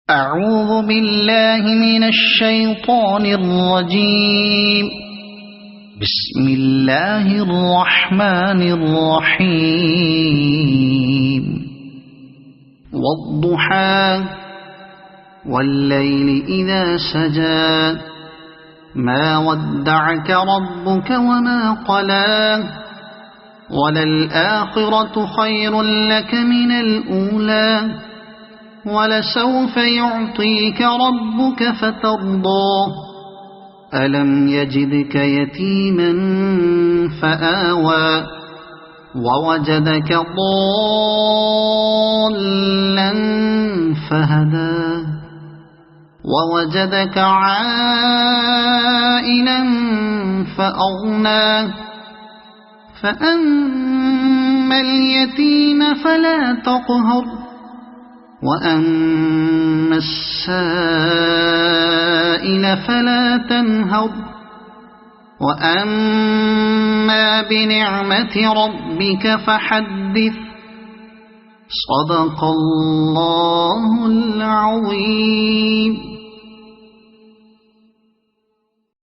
أعوذ بالله من الشيطان الرجيم. بسم الله الرحمن الرحيم. والضحى والليل إذا سجى ما ودعك ربك وما قلى وللآخرة خير لك من الأولى ولسوف يعطيك ربك فترضى ألم يجدك يتيما فآوى ووجدك ضالا فهدى ووجدك عائلا فأغنى فأما اليتيم فلا تقهر وأما السائل فلا تنهر وأما بنعمة ربك فحدث. صدق الله العظيم.